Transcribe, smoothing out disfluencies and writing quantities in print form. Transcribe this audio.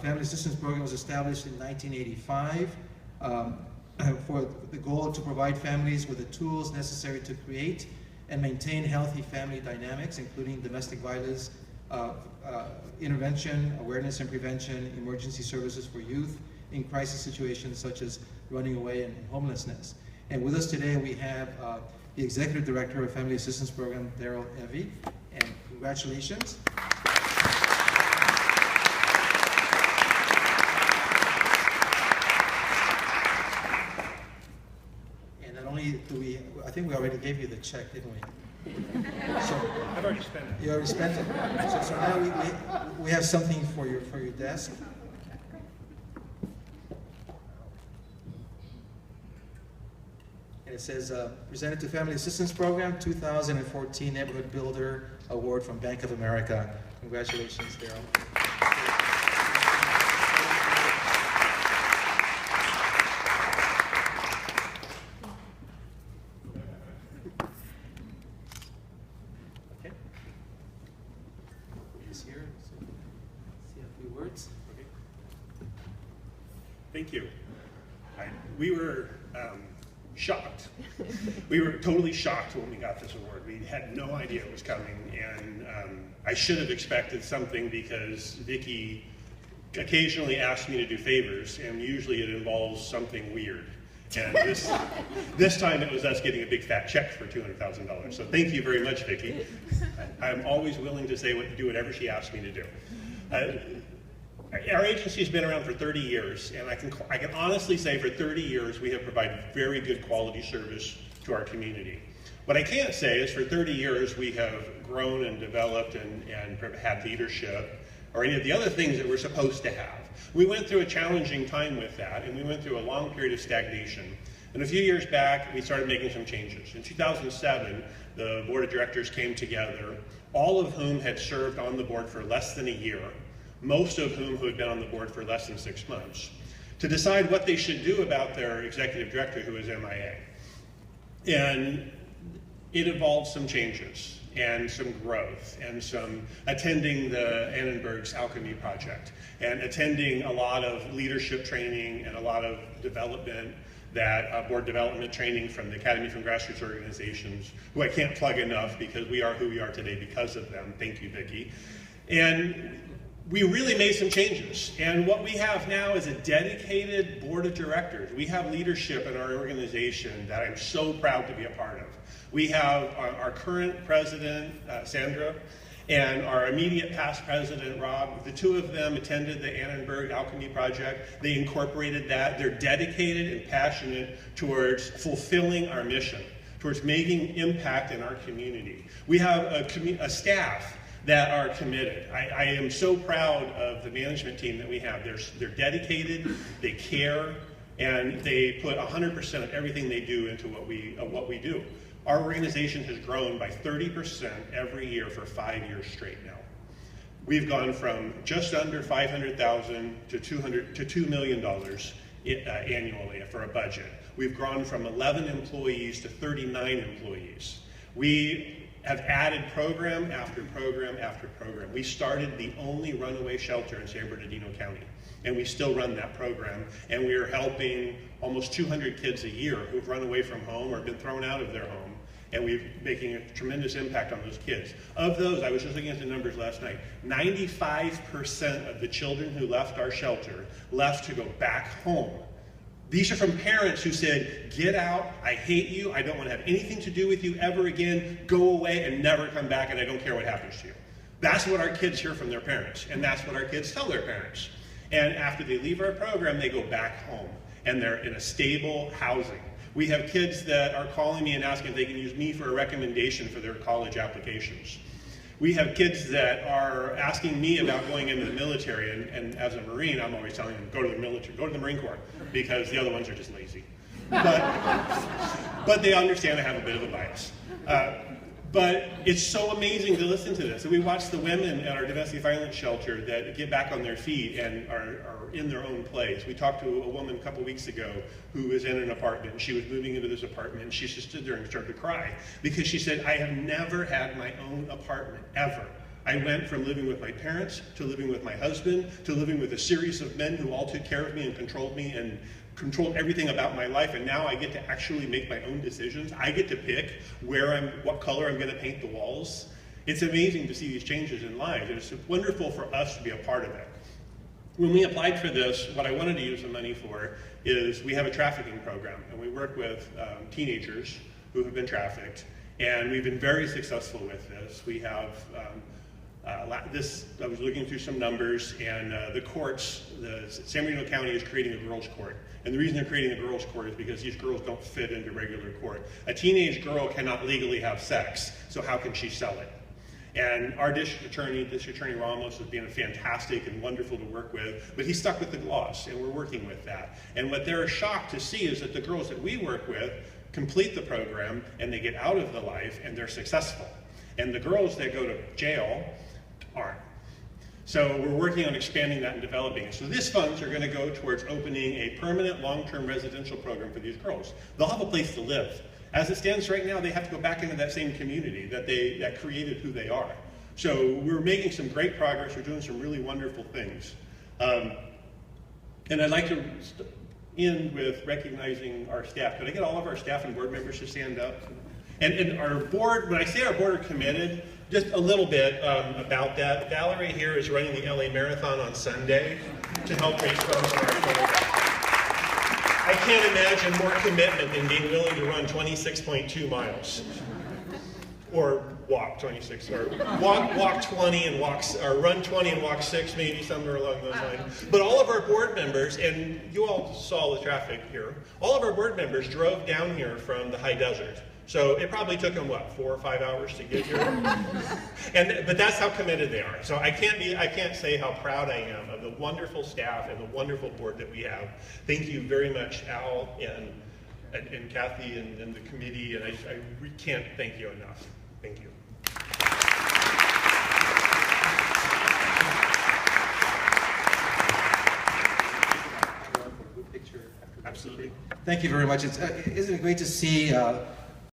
Family Assistance Program was established in 1985 for the goal to provide families with the tools necessary to create and maintain healthy family dynamics, including domestic violence, intervention, awareness and prevention, emergency services for youth in crisis situations such as running away and homelessness. And with us today we have the Executive Director of Family Assistance Program, Darryl Evey, and congratulations. And not only do we, I think we already gave you the check, didn't we? So, I've already spent it. You already spent it? So now we have something for your desk. And it says, presented to Family Assistance Program, 2014 Neighborhood Builder Award from Bank of America. Congratulations, Darryl. Okay. He's here. So, say a few words. Okay. Thank you. We were shocked. We were totally shocked when we got this award. We had no idea it was coming, and I should have expected something because Vicki occasionally asks me to do favors, and usually it involves something weird. And this time it was us getting a big fat check for $200,000. So thank you very much, Vicki. I'm always willing to do whatever she asks me to do. Our agency has been around for 30 years, and I can honestly say for 30 years we have provided very good quality service to our community. What I can't say is for 30 years we have grown and developed and had leadership or any of the other things that we're supposed to have. We went through a challenging time with that, and we went through a long period of stagnation. And a few years back, we started making some changes. In 2007, the board of directors came together, all of whom had served on the board for less than a year, most of whom who had been on the board for less than 6 months, to decide what they should do about their executive director who was MIA. And it involved some changes and some growth and some attending the Annenberg's Alchemy Project and attending a lot of leadership training and a lot of development, that board development training from the Academy from Grassroots Organizations, who I can't plug enough because we are who we are today because of them. Thank you, Vicki. And we really made some changes, and what we have now is a dedicated board of directors. We have leadership in our organization that I'm so proud to be a part of. We have our current president, Sandra, and our immediate past president, Rob. The two of them attended the Annenberg Alchemy Project. They incorporated that. They're dedicated and passionate towards fulfilling our mission, towards making impact in our community. We have a staff that are committed. I am so proud of the management team that we have. They're dedicated, they care, and they put 100% of everything they do into what we do. Our organization has grown by 30% every year for 5 years straight now. We've gone from just under $500,000 to $2 million annually for a budget. We've grown from 11 employees to 39 employees. We have added program after program after program. We started the only runaway shelter in San Bernardino County, and we still run that program, and we are helping almost 200 kids a year who've run away from home or been thrown out of their home, and we're making a tremendous impact on those kids. Of those, I was just looking at the numbers last night, 95% of the children who left our shelter left to go back home. These are from parents who said, get out, I hate you, I don't want to have anything to do with you ever again, go away and never come back, and I don't care what happens to you. That's what our kids hear from their parents, and that's what our kids tell their parents. And after they leave our program, they go back home, and they're in a stable housing. We have kids that are calling me and asking if they can use me for a recommendation for their college applications. We have kids that are asking me about going into the military, and as a Marine, I'm always telling them, go to the military, go to the Marine Corps, because the other ones are just lazy. But they understand I have a bit of a bias. But it's so amazing to listen to this. And we watch the women at our domestic violence shelter that get back on their feet and are in their own place. We talked to a woman a couple weeks ago who was in an apartment, and she was moving into this apartment, and she just stood there and started to cry because she said, I have never had my own apartment, ever. I went from living with my parents to living with my husband to living with a series of men who all took care of me and controlled everything about my life, and now I get to actually make my own decisions. I get to pick what color I'm going to paint the walls. It's amazing to see these changes in lives, and it's wonderful for us to be a part of it. When we applied for this, what I wanted to use the money for is we have a trafficking program, and we work with teenagers who have been trafficked, and we've been very successful with this. We have I was looking through some numbers, and the courts, San Bernardino County is creating a girls' court. And the reason they're creating a girls' court is because these girls don't fit into regular court. A teenage girl cannot legally have sex, so how can she sell it? And our district attorney Ramos, has been fantastic and wonderful to work with, but he's stuck with the gloss, and we're working with that. And what they're shocked to see is that the girls that we work with complete the program, and they get out of the life, and they're successful. And the girls that go to jail aren't. So we're working on expanding that and developing it. So these funds are going to go towards opening a permanent long-term residential program for these girls. They'll have a place to live. As it stands right now, they have to go back into that same community that created who they are. So we're making some great progress. We're doing some really wonderful things. And I'd like to end with recognizing our staff. Could I get all of our staff and board members to stand up? And our board, when I say our board are committed, just a little bit about that. Valerie here is running the LA Marathon on Sunday to help raise funds for our program. I can't imagine more commitment than being willing to run 26.2 miles. Or walk 26, or walk 20 and walk, or run 20 and walk 6, maybe somewhere along those lines. But all of our board members, and you all saw the traffic here, all of our board members drove down here from the high desert. So it probably took them, what, 4 or 5 hours to get here? But that's how committed they are. So I can't say how proud I am of the wonderful staff and the wonderful board that we have. Thank you very much, Al and Kathy and the committee, and I can't thank you enough. Thank you. Picture after Absolutely. Thank you very much. Isn't it great to see